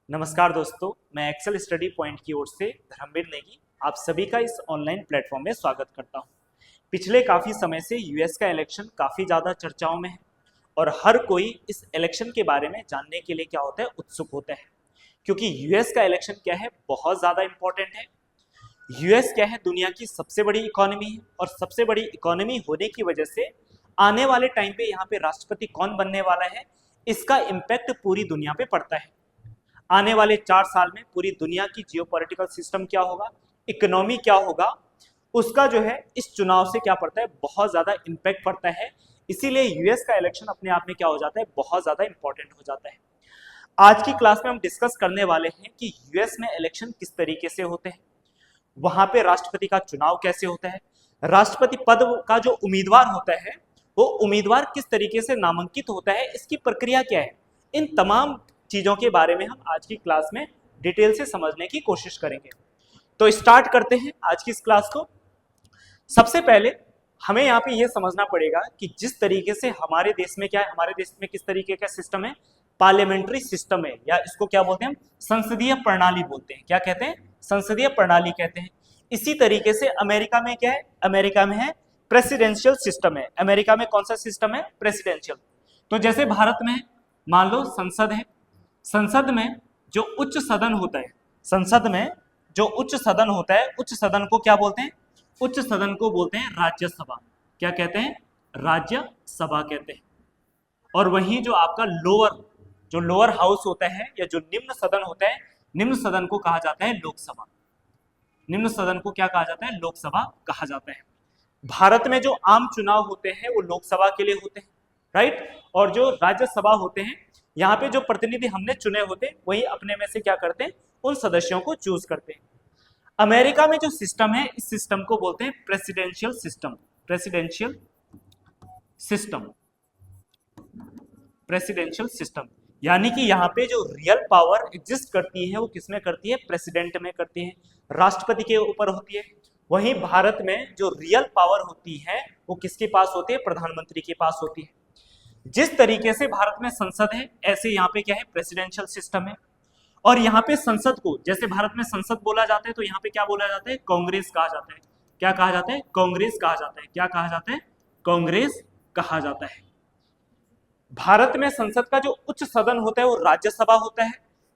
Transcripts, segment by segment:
नमस्कार दोस्तों, मैं एक्सेल स्टडी पॉइंट की ओर से धर्मवीर नेगी आप सभी का इस ऑनलाइन प्लेटफॉर्म में स्वागत करता हूं। पिछले काफ़ी समय से यूएस का इलेक्शन काफ़ी ज़्यादा चर्चाओं में है और हर कोई इस इलेक्शन के बारे में जानने के लिए क्या होता है, उत्सुक होता है। क्योंकि यूएस का इलेक्शन क्या है, बहुत ज़्यादा इंपॉर्टेंट है। यूएस क्या है, दुनिया की सबसे बड़ी इकोनॉमी है और सबसे बड़ी इकोनॉमी होने की वजह से आने वाले टाइम पे यहाँ पे राष्ट्रपति कौन बनने वाला है, इसका इम्पैक्ट पूरी दुनिया पे पड़ता है। आने वाले 4 साल में पूरी दुनिया की जियोपॉलिटिकल सिस्टम क्या होगा, इकोनॉमी क्या होगा, उसका जो है इस चुनाव से क्या पड़ता है, बहुत ज़्यादा इम्पैक्ट पड़ता है। इसीलिए यूएस का इलेक्शन अपने आप में क्या हो जाता है, बहुत ज़्यादा इंपॉर्टेंट हो जाता है। आज की क्लास में हम डिस्कस करने वाले हैं कि यूएस में इलेक्शन किस तरीके से होते हैं, वहां पे राष्ट्रपति का चुनाव कैसे होता है, राष्ट्रपति पद का जो उम्मीदवार होता है वो उम्मीदवार किस तरीके से नामांकित होता है, इसकी प्रक्रिया क्या है। इन तमाम चीजों के बारे में हम आज की क्लास में डिटेल से समझने की कोशिश करेंगे। तो स्टार्ट करते हैं आज की इस क्लास को। सबसे पहले हमें यहाँ पे ये समझना पड़ेगा कि जिस तरीके से हमारे देश में क्या है, हमारे देश में किस तरीके का सिस्टम है, पार्लियामेंट्री सिस्टम है, या इसको क्या बोलते हैं हम, संसदीय प्रणाली बोलते हैं। क्या कहते हैं, संसदीय प्रणाली कहते हैं। इसी तरीके से अमेरिका में क्या है, अमेरिका में है प्रेसिडेंशियल सिस्टम है। अमेरिका में कौन सा सिस्टम है, प्रेसिडेंशियल। तो जैसे भारत में मान लो संसद है, संसद में जो उच्च सदन होता है, संसद में जो उच्च सदन होता है, उच्च सदन को क्या बोलते हैं, उच्च सदन को बोलते हैं राज्यसभा। क्या कहते हैं, राज्यसभा कहते हैं। और वहीं जो आपका लोअर हाउस होता है या जो निम्न सदन होता है, निम्न सदन को कहा जाता है लोकसभा। निम्न सदन को क्या कहा जाता है, लोकसभा कहा जाता है। भारत में जो आम चुनाव होते हैं वो लोकसभा के लिए होते हैं, राइट। और जो राज्यसभा होते हैं, यहाँ पे जो प्रतिनिधि हमने चुने होते हैं वही अपने में से क्या करते हैं, उन सदस्यों को चूज करते हैं। अमेरिका में जो सिस्टम है, इस सिस्टम को बोलते हैं presidential system. Presidential system, presidential system, यानी कि यहाँ पे जो रियल पावर एग्जिस्ट करती है वो किसमें करती है, प्रेसिडेंट में करती है, राष्ट्रपति के ऊपर होती है। वहीं भारत में जो रियल पावर होती है वो किसके पास होती है, प्रधानमंत्री के पास होती है। जिस तरीके से भारत में संसद है, ऐसे यहाँ पे क्या है, प्रेसिडेंशियल सिस्टम है। और यहाँ पे संसद को, जैसे भारत में संसद बोला जाता है, तो यहाँ पे क्या बोला जाता है, कांग्रेस कहा जाता है। क्या कहा जाता है, कांग्रेस कहा जाता है। क्या कहा जाता है, कांग्रेस कहा जाता है। भारत में संसद का जो उच्च सदन होता है वो राज्यसभा होता है।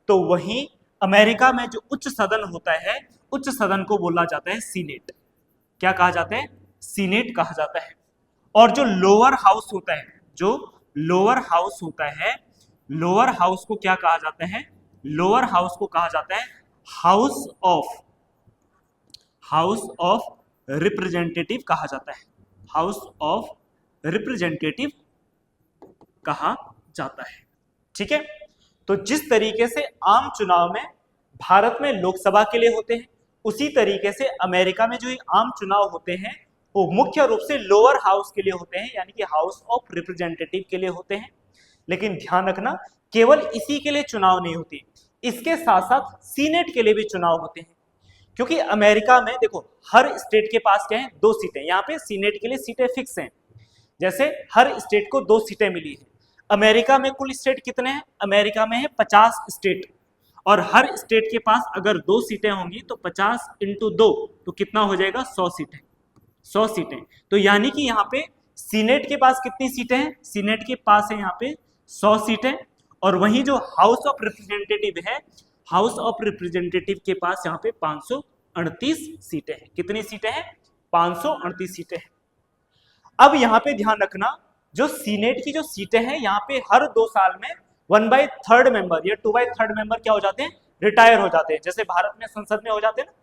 तो वहीं अमेरिका में जो उच्च सदन होता है, उच्च सदन को बोला जाता है सीनेट। क्या कहा जाता है, सीनेट कहा जाता है। और जो लोअर हाउस होता है, जो लोअर हाउस होता है, लोअर हाउस को क्या कहा जाता है, लोअर हाउस को कहा जाता है हाउस ऑफ रिप्रेजेंटेटिव कहा जाता है। हाउस ऑफ रिप्रेजेंटेटिव कहा जाता है, ठीक है। तो जिस तरीके से आम चुनाव में भारत में लोकसभा के लिए होते हैं, उसी तरीके से अमेरिका में जो आम चुनाव होते हैं वो मुख्य रूप से लोअर हाउस के लिए होते हैं, यानी कि हाउस ऑफ रिप्रेजेंटेटिव के लिए होते हैं। लेकिन ध्यान रखना, केवल इसी के लिए चुनाव नहीं होती, इसके साथ साथ सीनेट के लिए भी चुनाव होते हैं। क्योंकि अमेरिका में देखो, हर स्टेट के पास क्या है, 2 सीटें। यहाँ पे सीनेट के लिए सीटें फिक्स हैं, जैसे हर स्टेट को 2 सीटें मिली है। अमेरिका में कुल स्टेट कितने हैं, अमेरिका में है 50 स्टेट, और हर स्टेट के पास अगर 2 सीटें होंगी तो 50 × 2 तो कितना हो जाएगा, 100 सीटें। 100 सीटें। तो यानी कि यहाँ पे सीनेट के पास कितनी सीटें हैं, सीनेट के पास है यहाँ पे 100 सीटें। और वहीं जो हाउस ऑफ रिप्रेजेंटेटिव है, हाउस ऑफ रिप्रेजेंटेटिव के पास यहाँ पे 538 सीटें हैं। कितनी सीटें हैं, 538 सीटें हैं। अब यहाँ पे ध्यान रखना, जो सीनेट की जो सीटें हैं, यहाँ पे हर 2 साल में 1/3 मेंबर या 2/3 मेंबर क्या हो जाते हैं, रिटायर हो जाते हैं। जैसे भारत में संसद में हो जाते हैं ना,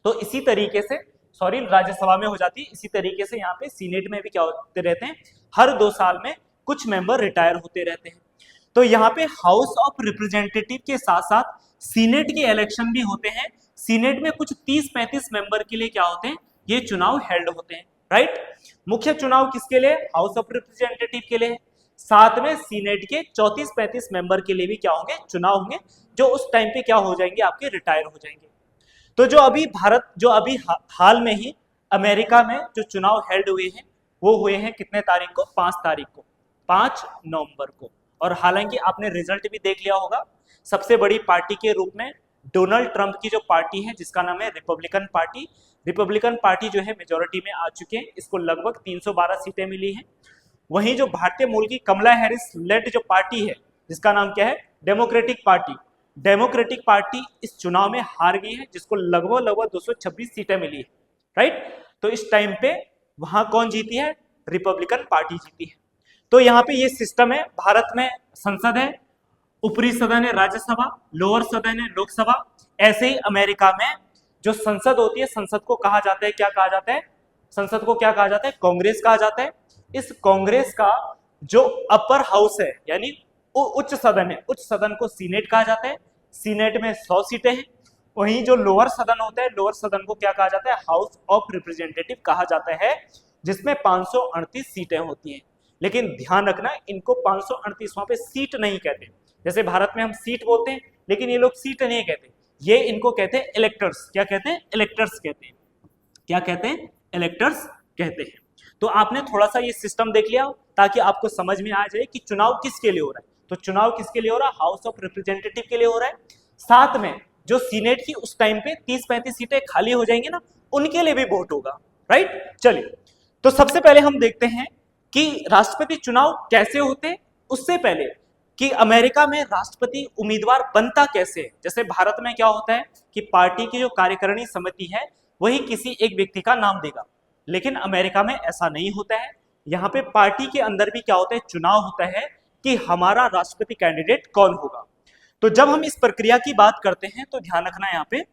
तो इसी तरीके से, सॉरी, राज्यसभा में हो जाती है, इसी तरीके से यहाँ पे सीनेट में भी क्या होते रहते हैं, हर 2 साल में कुछ मेंबर रिटायर होते रहते हैं। तो यहाँ पे हाउस ऑफ रिप्रेजेंटेटिव के साथ साथ सीनेट के इलेक्शन भी होते हैं। सीनेट में कुछ 30-35 मेंबर के लिए क्या होते हैं, ये चुनाव हेल्ड होते हैं, राइट। मुख्य चुनाव किसके लिए, हाउस ऑफ रिप्रेजेंटेटिव के लिए। साथ में सीनेट के 34-35 मेंबर के लिए भी क्या होंगे, चुनाव होंगे, जो उस टाइम पे क्या हो जाएंगे, आपके रिटायर हो जाएंगे। तो जो अभी हाल में ही अमेरिका में जो चुनाव हेल्ड हुए हैं, वो हुए हैं कितने तारीख को, 5 तारीख को, 5 नवंबर को। और हालांकि आपने रिजल्ट भी देख लिया होगा, सबसे बड़ी पार्टी के रूप में डोनाल्ड ट्रंप की जो पार्टी है जिसका नाम है रिपब्लिकन पार्टी जो है मेजोरिटी में आ चुके हैं, इसको लगभग 312 सीटें मिली हैं। वहीं जो भारतीय मूल की कमला हैरिस लेड जो पार्टी है जिसका नाम क्या है डेमोक्रेटिक पार्टी इस चुनाव में हार गई है, जिसको लगभग 226 सीटें मिली है, राइट। तो इस टाइम पे वहां कौन जीती है, रिपब्लिकन पार्टी जीती है। तो यहाँ पे ये सिस्टम है, भारत में संसद है, ऊपरी सदन है राज्यसभा, लोअर सदन है लोकसभा। ऐसे ही अमेरिका में जो संसद होती है, संसद को कहा जाता है, क्या कहा जाता है, संसद को क्या कहा जाता है, कांग्रेस कहा जाता है। इस कांग्रेस का जो अपर हाउस है यानी उच्च सदन है, उच्च सदन को सीनेट कहा जाता है। सीनेट में 100 सीटें हैं। वहीं जो लोअर सदन होता है, लोअर सदन को क्या कहा जाता है, हाउस ऑफ रिप्रेजेंटेटिव कहा जाता है, जिसमें 538 सीटें होती हैं। लेकिन ध्यान रखना, इनको 538 वहां पे सीट नहीं कहते, जैसे भारत में हम सीट बोलते हैं, लेकिन ये लोग सीट नहीं कहते, ये इनको कहते हैं इलेक्टर्स। क्या कहते हैं, इलेक्टर्स कहते हैं। क्या कहते हैं, इलेक्टर्स कहते हैं। तो आपने थोड़ा सा ये सिस्टम देख लिया ताकि आपको समझ में आ जाए कि चुनाव किसके लिए हो रहा है। तो चुनाव किसके लिए हो रहा है, हाउस ऑफ रिप्रेजेंटेटिव के लिए हो रहा है। साथ में जो सीनेट की उस टाइम पे 30-35 सीटें खाली हो जाएंगी ना, उनके लिए भी वोट होगा, राइट। चलिए, तो सबसे पहले हम देखते हैं कि राष्ट्रपति चुनाव कैसे होते हैं। उससे पहले कि अमेरिका में राष्ट्रपति उम्मीदवार बनता कैसे है। जैसे भारत में क्या होता है कि पार्टी की जो कार्यकारिणी समिति है वही किसी एक व्यक्ति का नाम देगा, लेकिन अमेरिका में ऐसा नहीं होता है। यहाँ पे पार्टी के अंदर भी क्या होता है, चुनाव होता है कि हमारा राष्ट्रपति कैंडिडेट कौन होगा। तो जब हम इस प्रक्रिया की बात करते हैं तो ध्यान रखना, यहाँ पे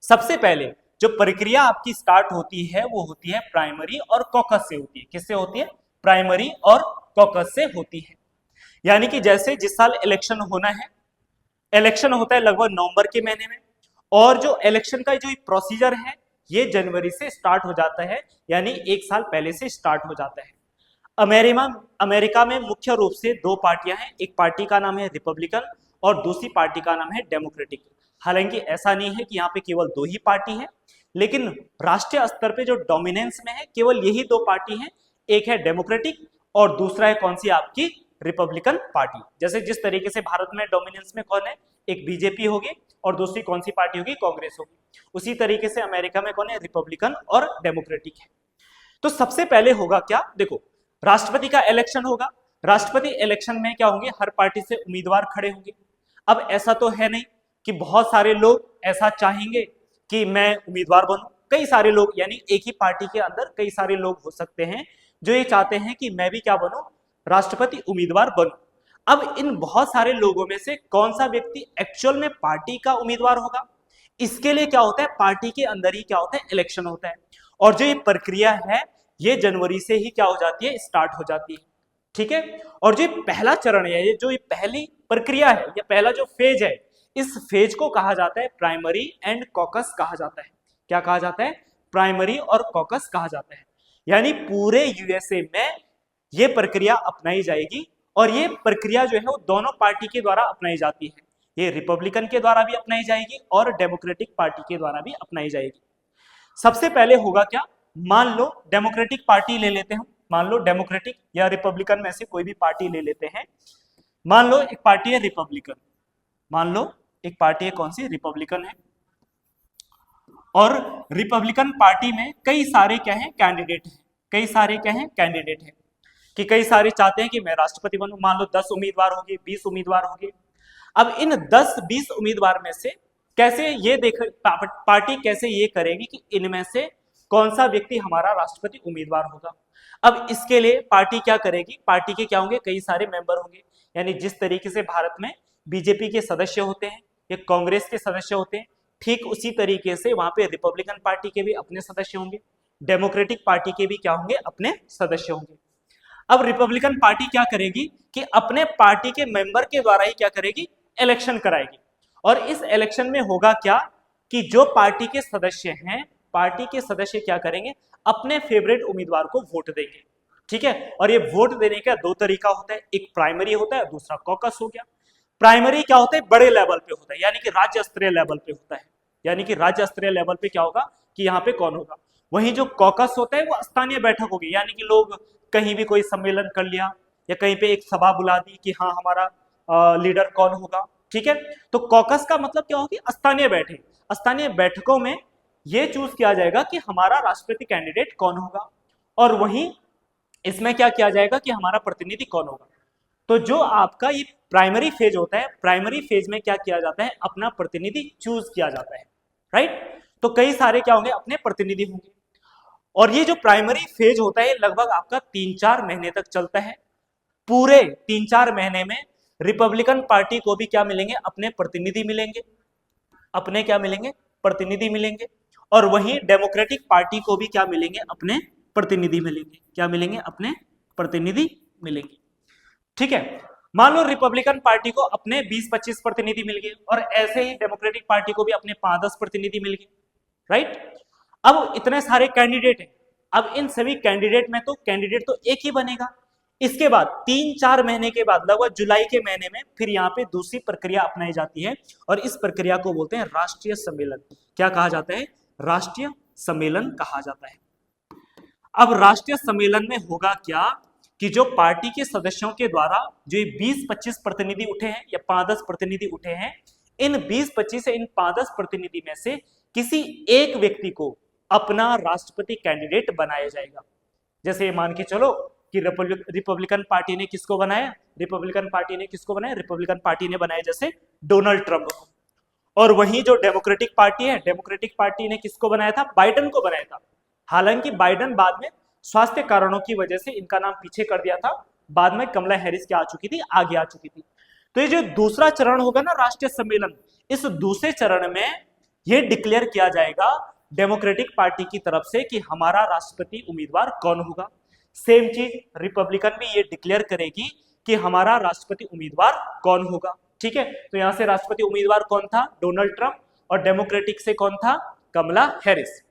सबसे पहले जो प्रक्रिया आपकी स्टार्ट होती है वो होती है प्राइमरी और कॉकस से होती है। किससे होती है, प्राइमरी और कॉकस से होती है। यानी कि जैसे जिस साल इलेक्शन होना है, इलेक्शन होता है लगभग नवंबर के महीने में, और जो इलेक्शन का जो प्रोसीजर है ये जनवरी से स्टार्ट हो जाता है, यानी एक साल पहले से स्टार्ट हो जाता है। अमेरिका में मुख्य रूप से दो पार्टियां हैं, एक पार्टी का नाम है रिपब्लिकन और दूसरी पार्टी का नाम है डेमोक्रेटिक। हालांकि ऐसा नहीं है कि यहाँ पे केवल दो ही पार्टी है, लेकिन राष्ट्रीय स्तर पे जो डोमिनेंस में है केवल यही दो पार्टी हैं, एक है डेमोक्रेटिक और दूसरा है कौन सी, आपकी रिपब्लिकन पार्टी। जैसे जिस तरीके से भारत में डोमिनेंस में कौन है, एक बीजेपी होगी और दूसरी कौन सी पार्टी होगी, कांग्रेस होगी। उसी तरीके से अमेरिका में कौन है, रिपब्लिकन और डेमोक्रेटिक है। तो सबसे पहले होगा क्या, देखो राष्ट्रपति का इलेक्शन होगा। राष्ट्रपति इलेक्शन में क्या होंगे, हर पार्टी से उम्मीदवार खड़े होंगे। अब ऐसा तो है नहीं कि बहुत सारे लोग ऐसा चाहेंगे कि मैं उम्मीदवार बनूं। कई सारे लोग, यानी एक ही पार्टी के अंदर कई सारे लोग हो सकते हैं जो ये चाहते हैं कि मैं भी क्या बनूं, राष्ट्रपति उम्मीदवार बनूं। अब इन बहुत सारे लोगों में से कौन सा व्यक्ति एक्चुअल में पार्टी का उम्मीदवार होगा, इसके लिए क्या होता है, पार्टी के अंदर ही क्या होता है, इलेक्शन होता है। और जो ये प्रक्रिया है ये जनवरी से ही क्या हो जाती है, स्टार्ट हो जाती है, ठीक है। और जो पहला चरण है, ये जो पहली प्रक्रिया है, ये पहला जो फेज है, इस फेज को कहा जाता है प्राइमरी एंड कॉकस कहा जाता है। क्या कहा जाता है, प्राइमरी और कॉकस कहा जाता है। यानी पूरे यूएसए में ये प्रक्रिया अपनाई जाएगी, और ये प्रक्रिया जो है वो दोनों पार्टी के द्वारा अपनाई जाती है। ये रिपब्लिकन के द्वारा भी अपनाई जाएगी और डेमोक्रेटिक पार्टी के द्वारा भी अपनाई जाएगी। सबसे पहले होगा क्या, मान लो डेमोक्रेटिक पार्टी ले लेते हैं हम, मान लो डेमोक्रेटिक या रिपब्लिकन में से कोई भी पार्टी ले लेते हैं। मान लो एक पार्टी है रिपब्लिकन, मान लो एक पार्टी है कौन सी, रिपब्लिकन है। और रिपब्लिकन पार्टी में कई सारे क्या हैं, कैंडिडेट हैं। कई सारे क्या हैं, कैंडिडेट हैं, कि कई सारे चाहते हैं कि मैं राष्ट्रपति बनूं। मान लो 10 उम्मीदवार होंगे, 20 उम्मीदवार होंगे। अब इन 10-20 उम्मीदवार में से कैसे ये देख, पार्टी कैसे ये करेगी कि इनमें से कौन सा व्यक्ति हमारा राष्ट्रपति उम्मीदवार होगा। अब इसके लिए पार्टी क्या करेगी, पार्टी के क्या होंगे, कई सारे मेंबर होंगे। यानी जिस तरीके से भारत में बीजेपी के सदस्य होते हैं या कांग्रेस के सदस्य होते हैं, ठीक उसी तरीके से वहां पे रिपब्लिकन पार्टी के भी अपने सदस्य होंगे, डेमोक्रेटिक पार्टी के भी क्या होंगे, अपने सदस्य होंगे। अब रिपब्लिकन पार्टी क्या करेगी कि अपने पार्टी के मेंबर के द्वारा ही क्या करेगी, इलेक्शन कराएगी। और इस इलेक्शन में होगा क्या कि जो पार्टी के सदस्य हैं, पार्टी के सदस्य क्या करेंगे, अपने फेवरेट उम्मीदवार को वोट देंगे, ठीक है। और ये वोट देने का दो तरीका होता है, एक प्राइमरी होता है, दूसरा कॉकस हो गया। प्राइमरी क्या होता है, बड़े लेवल पे होता है, यानी कि राज्य स्तरीय लेवल पे होता है। यानी कि राज्य स्तरीय लेवल पे क्या होगा कि यहाँ पे कौन होगा। वहीं जो कॉकस होता है वो स्थानीय बैठक होगी, यानी कि लोग कहीं भी कोई सम्मेलन कर लिया या कहीं पे एक सभा बुला दी कि हाँ हमारा लीडर कौन होगा, ठीक है। तो कॉकस का मतलब क्या होगी, स्थानीय बैठक। स्थानीय बैठकों में यह चूज किया जाएगा कि हमारा राष्ट्रपति कैंडिडेट कौन होगा, और वहीं इसमें क्या किया जाएगा कि हमारा प्रतिनिधि कौन होगा। तो जो आपका ये प्राइमरी फेज होता है, प्राइमरी फेज में क्या किया जाता है, अपना प्रतिनिधि चूज किया जाता है, राइट। तो कई सारे क्या होंगे, अपने प्रतिनिधि होंगे। और ये जो प्राइमरी फेज होता है लगभग आपका 3-4 महीने तक चलता है। पूरे 3-4 महीने में रिपब्लिकन पार्टी को भी क्या मिलेंगे, अपने प्रतिनिधि मिलेंगे, अपने क्या मिलेंगे, प्रतिनिधि मिलेंगे। और वहीं डेमोक्रेटिक पार्टी को भी क्या मिलेंगे, अपने प्रतिनिधि मिलेंगे। क्या मिलेंगे, अपने प्रतिनिधि मिलेंगे, ठीक है। मान लो रिपब्लिकन पार्टी को अपने 20-25 प्रतिनिधि मिल गए, और ऐसे ही डेमोक्रेटिक पार्टी को भी अपने 5-10 प्रतिनिधि मिल गए, राइट। अब इतने सारे कैंडिडेट हैं, अब इन सभी कैंडिडेट में तो कैंडिडेट तो एक ही बनेगा। इसके बाद 3-4 महीने के बाद लगभग जुलाई के महीने में फिर यहाँ पे दूसरी प्रक्रिया अपनाई जाती है, और इस प्रक्रिया को बोलते हैं राष्ट्रीय सम्मेलन। क्या कहा जाता है, राष्ट्रीय सम्मेलन कहा जाता है। अब राष्ट्रीय सम्मेलन में होगा क्या कि जो पार्टी के सदस्यों के द्वारा जो 20-25 प्रतिनिधि उठे हैं या 5-10 प्रतिनिधि उठे हैं, इन 20-25 से इन 5-10 प्रतिनिधि में से किसी एक व्यक्ति को अपना राष्ट्रपति कैंडिडेट बनाया जाएगा। जैसे मान के चलो कि रिपब्लिकन पार्टी ने किसको बनाया, रिपब्लिकन पार्टी ने बनाया जैसे डोनाल्ड ट्रंप को। और वहीं जो डेमोक्रेटिक पार्टी है, डेमोक्रेटिक पार्टी ने किसको बनाया था, बाइडेन को बनाया था। हालांकि बाइडेन बाद में स्वास्थ्य कारणों की वजह से इनका नाम पीछे कर दिया था, बाद में कमला हैरिस क्या आ चुकी थी, आगे आ चुकी थी। तो ये जो दूसरा चरण होगा ना राष्ट्रीय सम्मेलन, इस दूसरे चरण में यह डिक्लेयर किया जाएगा डेमोक्रेटिक पार्टी की तरफ से कि हमारा राष्ट्रपति उम्मीदवार कौन होगा। सेम चीज रिपब्लिकन भी ये डिक्लेयर करेगी कि हमारा राष्ट्रपति उम्मीदवार कौन होगा, ठीक है। तो यहां से राष्ट्रपति उम्मीदवार कौन था, डोनाल्ड ट्रंप, और डेमोक्रेटिक से कौन था, कमला हैरिस।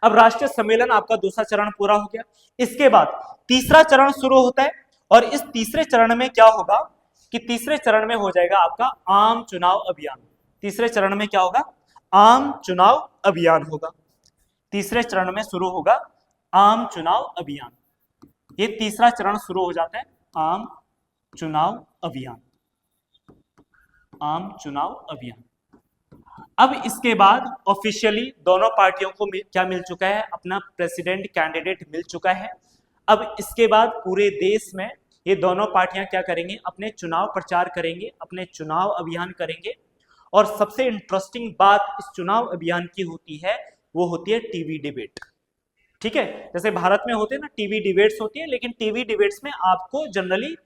अब राष्ट्रीय सम्मेलन आपका दूसरा चरण पूरा हो गया। इसके बाद तीसरा चरण शुरू होता है, और इस तीसरे चरण में क्या होगा कि तीसरे चरण में हो जाएगा आपका आम चुनाव अभियान। तीसरे चरण में क्या होगा, आम चुनाव अभियान होगा। तीसरे चरण में शुरू होगा आम चुनाव अभियान। ये तीसरा चरण शुरू हो जाता है, आम चुनाव अभियान, आम चुनाव अभियान। अब इसके बाद ऑफिशियली दोनों पार्टियों को क्या मिल चुका है, अपना प्रेसिडेंट कैंडिडेट मिल चुका है। अब इसके बाद पूरे देश में ये दोनों पार्टियां क्या करेंगे, अपने चुनाव प्रचार करेंगे, अपने चुनाव अभियान करेंगे। और सबसे इंटरेस्टिंग बात इस चुनाव अभियान की होती है, वो होती है टीवी डिबेट, ठीक है। जैसे भारत में होते हैं ना टीवी डिबेट्स होती है, लेकिन टीवी डिबेट्स में आपको जनरली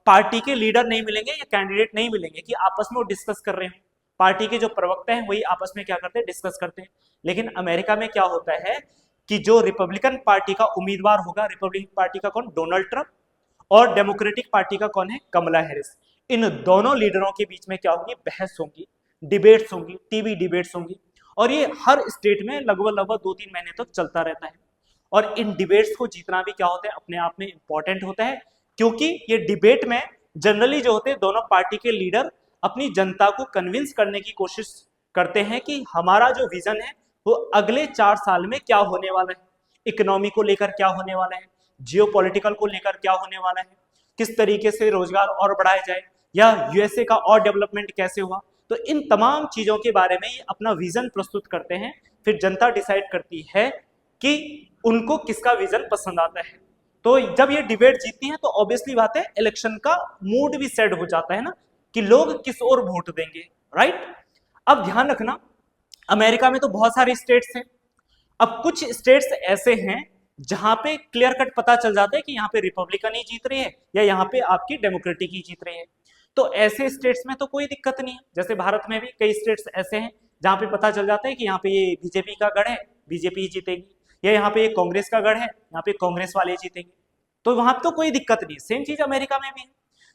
पार्टी के लीडर नहीं मिलेंगे या कैंडिडेट नहीं मिलेंगे कि आपस में वो डिस्कस कर रहे हैं। पार्टी के जो प्रवक्ता हैं वही आपस में क्या करते हैं, डिस्कस करते हैं। लेकिन अमेरिका में क्या होता है कि जो रिपब्लिकन पार्टी का उम्मीदवार होगा, रिपब्लिकन पार्टी का कौन, डोनाल्ड ट्रंप, और डेमोक्रेटिक पार्टी का कौन है, कमला हैरिस। इन दोनों लीडरों के बीच में क्या होगी, बहस होगी, डिबेट्स होंगी, टीवी डिबेट्स होंगी। और ये हर स्टेट में लगभग 2-3 महीने तक चलता रहता है। और इन डिबेट्स को जीतना भी क्या होता है, अपने आप में इंपॉर्टेंट होता है, क्योंकि ये डिबेट में जनरली जो होते हैं दोनों पार्टी के लीडर अपनी जनता को कन्विंस करने की कोशिश करते हैं कि हमारा जो विजन है वो अगले 4 साल में क्या होने वाला है, इकोनॉमी को लेकर क्या होने वाला है, जियोपॉलिटिकल को लेकर क्या होने वाला है, किस तरीके से रोजगार और बढ़ाया जाए, या यूएसए का और डेवलपमेंट कैसे हुआ। तो इन तमाम चीजों के बारे में ये अपना विजन प्रस्तुत करते हैं। फिर जनता डिसाइड करती है कि उनको किसका विजन पसंद आता है। तो जब ये डिबेट जीतती है तो ऑब्वियसली बात है इलेक्शन का मूड भी सेट हो जाता है ना, कि लोग किस ओर वोट देंगे, राइट। अब ध्यान रखना, अमेरिका में तो बहुत सारे स्टेट्स हैं। अब कुछ स्टेट्स ऐसे हैं जहां पे क्लियर कट पता चल जाता है कि यहाँ पे रिपब्लिकन ही जीत रही है या यहाँ पे आपकी डेमोक्रेटिक ही जीत रही है। तो ऐसे स्टेट्स में तो कोई दिक्कत नहीं है। जैसे भारत में भी कई स्टेट्स ऐसे हैं जहां पे पता चल जाता है कि यहाँ पे ये बीजेपी का गढ़ है, बीजेपी ही जीतेगी, या यहाँ पे ये कांग्रेस का गढ़ है, यहाँ पे कांग्रेस वाले जीतेंगे। तो वहां पे तो कोई दिक्कत नहीं। सेम चीज अमेरिका में भी है,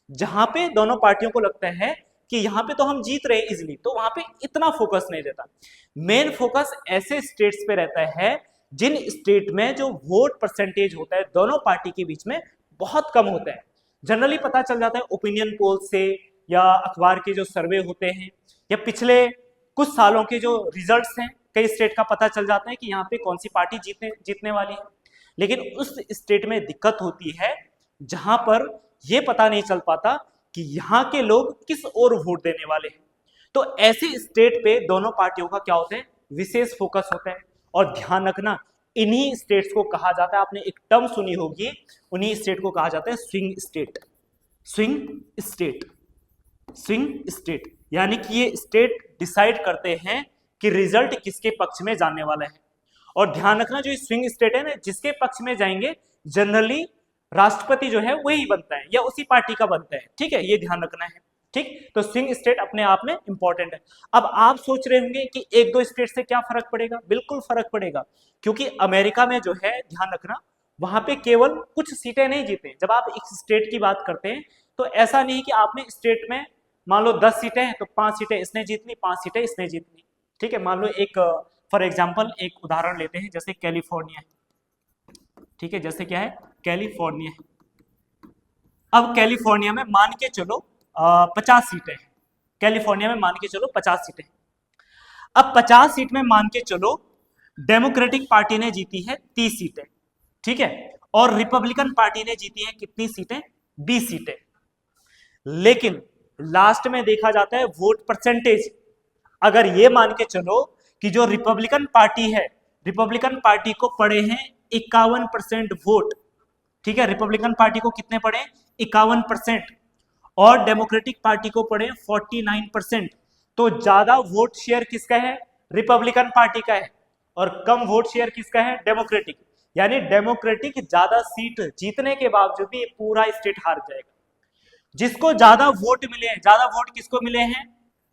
जहां पे दोनों पार्टियों को लगता है कि यहाँ पे तो हम जीत रहे हैं इजिली, तो वहां पे इतना फोकस नहीं रहता। मेन फोकस ऐसे स्टेट्स पे रहता है जिन स्टेट में जो वोट परसेंटेज होता है दोनों पार्टी के बीच में बहुत कम होता है। जनरली पता चल जाता है ओपिनियन पोल से, या अखबार के जो सर्वे होते हैं, या पिछले कुछ सालों के जो रिजल्ट्स हैं कई स्टेट का पता चल जाता है कि यहाँ पे कौन सी पार्टी जीतने वाली है। लेकिन उस स्टेट में दिक्कत होती है जहां पर यह पता नहीं चल पाता कि यहाँ के लोग किस ओर वोट देने वाले हैं। तो ऐसे स्टेट पे दोनों पार्टियों का क्या होता है, विशेष फोकस होता है। और ध्यान रखना, इन्हीं स्टेट्स को कहा जाता है, आपने एक टर्म सुनी होगी, उन्हीं स्टेट को कहा जाता है swing state. Swing state, swing state यानी कि ये स्टेट डिसाइड करते हैं कि रिजल्ट किसके पक्ष में जाने वाला है। और ध्यान रखना, जो स्विंग स्टेट है ना, जिसके पक्ष में जाएंगे जनरली राष्ट्रपति जो है वही बनता है या उसी पार्टी का बनता है। ठीक है, ये ध्यान रखना है। ठीक, तो स्विंग स्टेट अपने आप में इंपॉर्टेंट है। अब आप सोच रहे होंगे कि एक दो स्टेट से क्या फर्क पड़ेगा, बिल्कुल फर्क पड़ेगा, क्योंकि अमेरिका में जो है, ध्यान रखना, वहां पे केवल कुछ सीटें नहीं जीते। जब आप एक स्टेट की बात करते हैं तो ऐसा नहीं कि आपने स्टेट में मान लो 10 सीटें हैं तो 5 सीटें इसने जीत ली, 5 सीटें इसने जीत ली। ठीक है, मान लो एक फॉर एग्जाम्पल एक उदाहरण लेते हैं, जैसे कैलिफोर्निया। ठीक है, जैसे क्या है, कैलिफोर्निया। अब कैलिफोर्निया में मान के चलो 50 सीटें हैं। कैलिफोर्निया में मान के चलो 50 सीटें। अब 50 सीट में मान के चलो डेमोक्रेटिक पार्टी ने जीती है 30 सीटें। ठीक है, और रिपब्लिकन पार्टी ने जीती है कितनी सीटें, 20 सीटें। लेकिन लास्ट में देखा जाता है वोट परसेंटेज। अगर ये मान के चलो कि जो रिपब्लिकन पार्टी है, रिपब्लिकन पार्टी को पड़े हैं 51% वोट। ठीक है, रिपब्लिकन पार्टी को कितने पड़े, 51%, और डेमोक्रेटिक पार्टी को पड़े 49%। तो ज्यादा वोट शेयर किसका है, रिपब्लिकन पार्टी का है, और कम वोट शेयर किसका है, डेमोक्रेटिक। यानी डेमोक्रेटिक ज्यादा सीट जीतने के बावजूद भी पूरा स्टेट हार जाएगा। जिसको ज्यादा वोट मिले हैं, ज्यादा वोट किसको मिले हैं,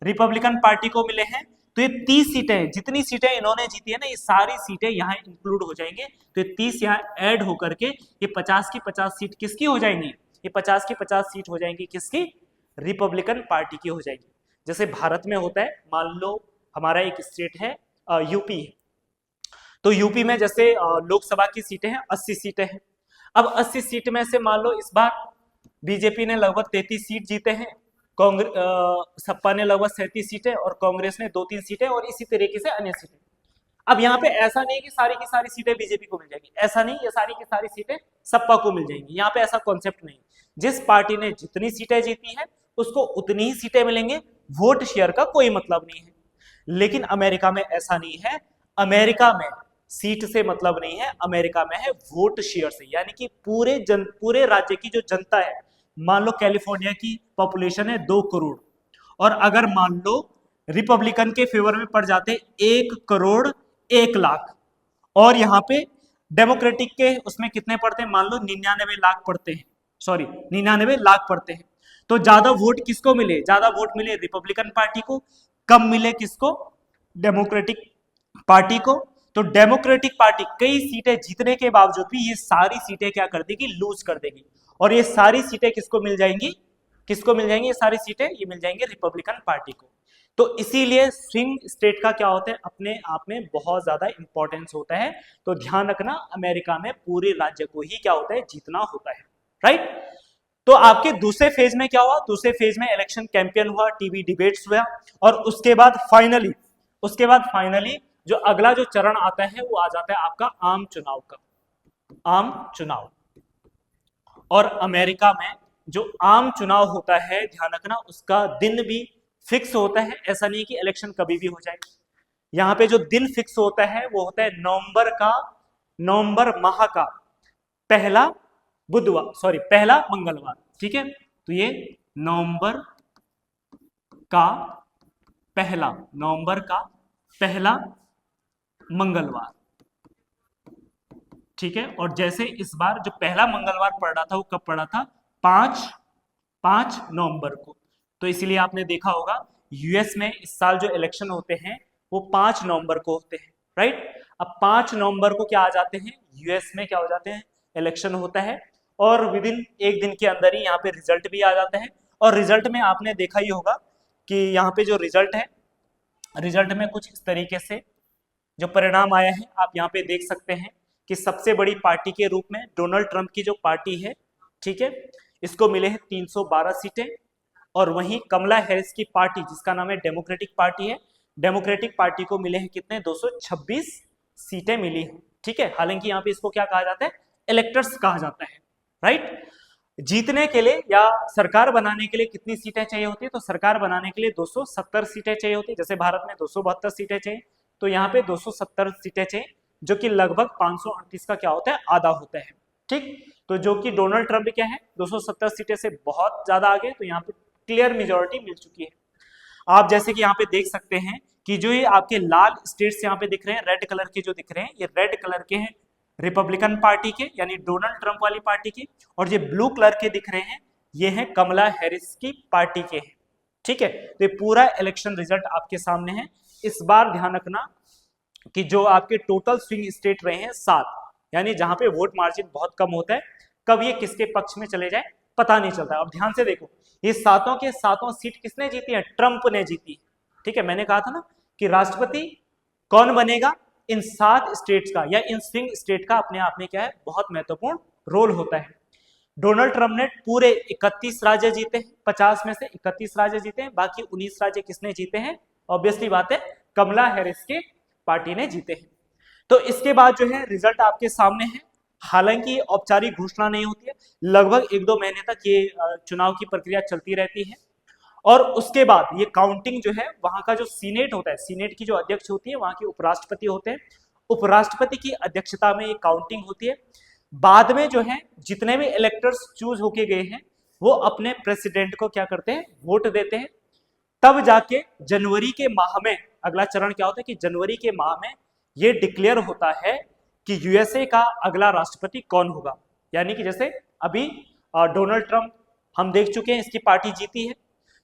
रिपब्लिकन पार्टी को मिले हैं। तो ये 30 सीटें, जितनी सीटें इन्होंने जीती है ना, ये सारी सीटें यहाँ इंक्लूड हो जाएंगे। तो ये 30 यहाँ ऐड होकर के ये 50 की 50 सीट किसकी हो जाएंगी, ये 50 की 50 सीट हो जाएंगी किसकी, रिपब्लिकन पार्टी की हो जाएगी। जैसे भारत में होता है, मान लो हमारा एक स्टेट है यूपी है, तो यूपी में जैसे लोकसभा की सीटें हैं 80 सीटें हैं। अब 80 सीट में से मान लो इस बार बीजेपी ने लगभग 33 सीट जीते हैं, कांग्रेस सपा ने लगभग 37 सीटें, और कांग्रेस ने 2-3 सीटें, और इसी तरीके से अन्य सीटें। अब यहाँ पे ऐसा नहीं कि सारी की सारी सीटें बीजेपी को मिल जाएगी, ऐसा नहीं, ये सारी की सारी सीटें सपा को मिल जाएंगी। यहाँ पे ऐसा कॉन्सेप्ट नहीं। जिस पार्टी ने जितनी सीटें जीती है उसको उतनी ही सीटें मिलेंगे, वोट शेयर का कोई मतलब नहीं है। लेकिन अमेरिका में ऐसा नहीं है। अमेरिका में सीट से मतलब नहीं है, अमेरिका में है वोट शेयर से। यानी कि पूरे राज्य की जो जनता है, मान लो कैलिफोर्निया की पॉपुलेशन है 2 करोड़, और अगर मान लो रिपब्लिकन के फेवर में पड़ जाते 1 करोड़ 1 लाख, और यहाँ पे डेमोक्रेटिक के उसमें कितने पड़ते हैं, मान लो 99 लाख पड़ते हैं, सॉरी 99 लाख पड़ते हैं। तो ज्यादा वोट किसको मिले, ज्यादा वोट मिले रिपब्लिकन पार्टी को, कम मिले किसको, डेमोक्रेटिक पार्टी को। तो डेमोक्रेटिक पार्टी कई सीटें जीतने के बावजूद भी ये सारी सीटें क्या कर देगी, लूज कर देगी। और ये सारी सीटें किसको मिल जाएंगी, किसको मिल जाएंगी, ये सारी सीटें ये मिल जाएंगी रिपब्लिकन पार्टी को। तो इसीलिए स्विंग स्टेट का क्या होता है, अपने आप में बहुत ज्यादा इंपॉर्टेंस होता है। तो ध्यान रखना, अमेरिका में पूरे राज्य को ही क्या होता है, जीतना होता है, राइट। तो आपके दूसरे फेज में क्या हुआ, दूसरे फेज में इलेक्शन कैंपेन हुआ, टीवी डिबेट्स हुआ, और उसके बाद फाइनली जो अगला जो चरण आता है वो आ जाता है आपका आम चुनाव का, आम चुनाव। और अमेरिका में जो आम चुनाव होता है, ध्यान रखना, उसका दिन भी फिक्स होता है। ऐसा नहीं कि इलेक्शन कभी भी हो जाए। यहाँ पे जो दिन फिक्स होता है वो होता है नवंबर माह का पहला मंगलवार। ठीक है, तो ये नवंबर का पहला मंगलवार। ठीक है, और जैसे इस बार जो पहला मंगलवार पड़ रहा था वो कब पड़ा था, 5 नवंबर को। तो इसीलिए आपने देखा होगा यूएस में इस साल जो इलेक्शन होते हैं वो 5 नवंबर को होते हैं, राइट। अब 5 नवंबर को क्या आ जाते हैं, यूएस में क्या हो जाते हैं, इलेक्शन होता है, और विदिन एक दिन के अंदर ही यहाँ पे रिजल्ट भी आ जाता है। और रिजल्ट में आपने देखा ही होगा कि यहाँ पे जो रिजल्ट है, रिजल्ट में कुछ इस तरीके से जो परिणाम आया है आप यहाँ पे देख सकते हैं कि सबसे बड़ी पार्टी के रूप में डोनाल्ड ट्रंप की जो पार्टी है, ठीक है, इसको मिले हैं 312 सीटें। और वहीं कमला हैरिस की पार्टी जिसका नाम है डेमोक्रेटिक पार्टी है, डेमोक्रेटिक पार्टी को मिले हैं कितने, 226 सीटें मिली हैं। ठीक है, हालांकि यहाँ पे इसको क्या कहा जाता है, इलेक्टर्स कहा जाता है, राइट। जीतने के लिए या सरकार बनाने के लिए कितनी सीटें चाहिए होती है? तो सरकार बनाने के लिए 270 सीटें चाहिए होती है। जैसे भारत में 272 सीटें चाहिए, तो यहाँ पे 270 सीटें चाहिए, जो कि लगभग 538 का क्या होता है, आधा होता है। ठीक, तो जो कि डोनाल्ड ट्रंप क्या है 270 सीटें से बहुत ज्यादा आगे, तो यहाँ पे क्लियर मेजोरिटी मिल चुकी है। आप जैसे कि यहाँ पे देख सकते हैं कि जो ये आपके लाल स्टेट्स यहाँ पे दिख रहे हैं, रेड कलर के जो दिख रहे हैं, ये रेड कलर के हैं रिपब्लिकन पार्टी के, यानी डोनाल्ड ट्रंप वाली पार्टी के, और ये ब्लू कलर के दिख रहे हैं, ये हैं कमला हैरिस की पार्टी के हैं। ठीक है, तो ये पूरा इलेक्शन रिजल्ट आपके सामने है। इस बार ध्यान रखना कि जो आपके टोटल स्विंग स्टेट रहे हैं 7, यानी जहां पे वोट मार्जिन बहुत कम होता है, कब ये किसके पक्ष में चले जाए पता नहीं चलता। अब ध्यान से देखो, ये सातों के सातों सीट किसने जीती है? ट्रंप ने जीती। ठीक है, मैंने कहा था ना कि राष्ट्रपति कौन बनेगा, इन 7 स्टेट्स का या इन स्विंग स्टेट का अपने आप में क्या है, बहुत महत्वपूर्ण रोल होता है। डोनाल्ड ट्रंप ने पूरे 31 राज्य जीते हैं, 50 में से 31 राज्य जीते हैं, बाकी 19 राज्य किसने जीते हैं? ऑब्वियसली बात है, कमला हैरिस के पार्टी ने जीते हैं। तो इसके बाद जो है रिजल्ट आपके सामने है। हालांकि औपचारिक घोषणा नहीं होती है, लगभग 1-2 महीने तक ये चुनाव की प्रक्रिया चलती रहती है, और उसके बाद ये काउंटिंग जो है, वहां का जो सीनेट होता है, सीनेट की जो अध्यक्ष होती है वहां के उपराष्ट्रपति होते हैं, उपराष्ट्रपति की अध्यक्षता में ये काउंटिंग होती है। बाद में जो है जितने भी इलेक्टर्स चूज होके गए हैं, वो अपने प्रेसिडेंट को क्या करते हैं, वोट देते हैं। तब जाके जनवरी के माह में अगला चरण क्या होता है कि जनवरी के माह में ये डिक्लेयर होता है कि यूएसए का अगला राष्ट्रपति कौन होगा। यानी कि जैसे अभी डोनाल्ड ट्रंप हम देख चुके हैं, इसकी पार्टी जीती है,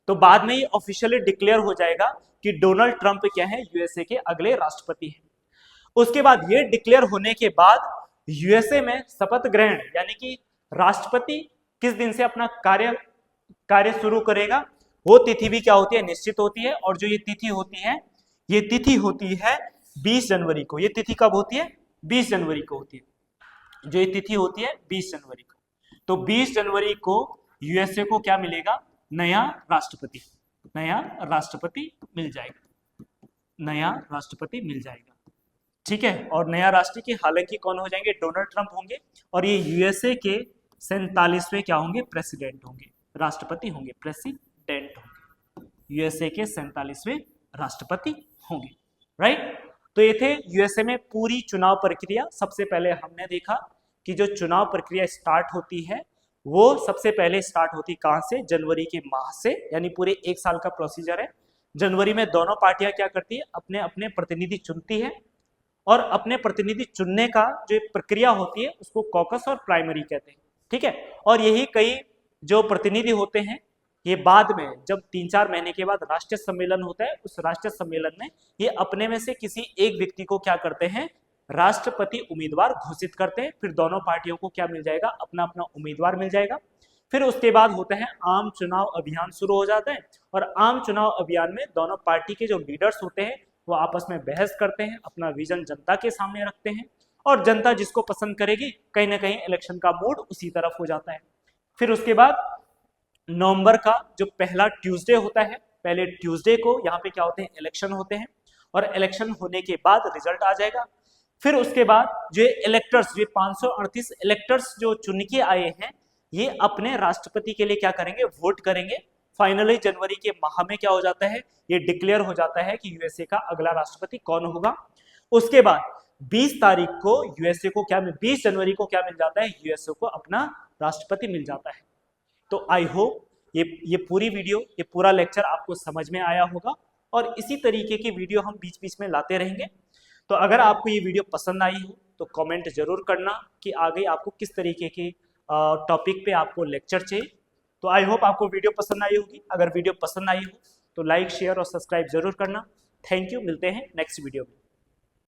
तो बाद में ये ऑफिशियली डिक्लेयर हो जाएगा कि डोनाल्ड ट्रंप क्या है, यूएसए के अगले राष्ट्रपति हैं। उसके बाद ये डिक्लेयर होने के बाद यूएसए में शपथ ग्रहण, यानी कि राष्ट्रपति किस दिन से अपना कार्य शुरू करेगा, वो तिथि भी क्या होती है, निश्चित होती है। और जो ये तिथि होती है, ये तिथि होती है 20 जनवरी को। ये तिथि कब होती है? 20 जनवरी को होती है। जो ये तिथि होती है 20 जनवरी को। तो 20 जनवरी को यूएसए को क्या मिलेगा? नया राष्ट्रपति। नया राष्ट्रपति मिल जाएगा, नया राष्ट्रपति मिल जाएगा। ठीक है, और नया राष्ट्रपति हालांकि कौन हो जाएंगे? डोनाल्ड ट्रंप होंगे, और ये यूएसए के 47वें क्या होंगे? प्रेसिडेंट होंगे, राष्ट्रपति होंगे, प्रेसिडेंट होंगे, यूएसए के 47वें राष्ट्रपति होंगे। राइट, तो ये थे यूएसए में पूरी चुनाव प्रक्रिया। सबसे पहले हमने देखा कि जो चुनाव प्रक्रिया स्टार्ट होती है, वो सबसे पहले स्टार्ट होती कहां से? जनवरी के माह से, यानी पूरे 1 साल का प्रोसीजर है। जनवरी में दोनों पार्टियां क्या करती है? अपने अपने प्रतिनिधि चुनती है, और अपने प्रतिनिधि चुनने का जो प्रक्रिया होती है उसको कॉकस और प्राइमरी कहते हैं। ठीक है, और यही कई जो प्रतिनिधि होते हैं, ये बाद में जब 3-4 महीने के बाद राष्ट्रीय सम्मेलन होता है, उस राष्ट्रीय सम्मेलन में ये अपने में से किसी एक व्यक्ति को क्या करते हैं? राष्ट्रपति उम्मीदवार घोषित करते हैं। फिर दोनों पार्टियों को क्या मिल जाएगा? अपना अपना उम्मीदवार मिल जाएगा। फिर उसके बाद होता है आम चुनाव अभियान शुरू हो जाता है, और आम चुनाव अभियान में दोनों पार्टी के जो लीडर्स होते हैं वो आपस में बहस करते हैं, अपना विजन जनता के सामने रखते हैं, और जनता जिसको पसंद करेगी, कहीं ना कहीं इलेक्शन का मूड उसी तरफ हो जाता है। फिर उसके बाद नवंबर का जो पहला ट्यूसडे होता है, पहले ट्यूसडे को यहाँ पे क्या होते हैं? इलेक्शन होते हैं, और इलेक्शन होने के बाद रिजल्ट आ जाएगा। फिर उसके बाद जो इलेक्टर्स, जो 538 इलेक्टर्स जो चुन के आए हैं, ये अपने राष्ट्रपति के लिए क्या करेंगे? वोट करेंगे। फाइनली जनवरी के माह में क्या हो जाता है? ये डिक्लेयर हो जाता है कि यूएसए का अगला राष्ट्रपति कौन होगा। उसके बाद 20 तारीख को यूएसए को क्या 20 जनवरी को क्या मिल जाता है? यूएसए को अपना राष्ट्रपति मिल जाता है। तो आई होप ये पूरी वीडियो, ये पूरा लेक्चर आपको समझ में आया होगा, और इसी तरीके की वीडियो हम बीच बीच में लाते रहेंगे। तो अगर आपको ये वीडियो पसंद आई हो तो कमेंट जरूर करना कि आगे आपको किस तरीके की टॉपिक पे आपको लेक्चर चाहिए। तो आई होप आपको वीडियो पसंद आई होगी। अगर वीडियो पसंद आई हो तो लाइक, शेयर और सब्सक्राइब जरूर करना। थैंक यू, मिलते हैं नेक्स्ट वीडियो में।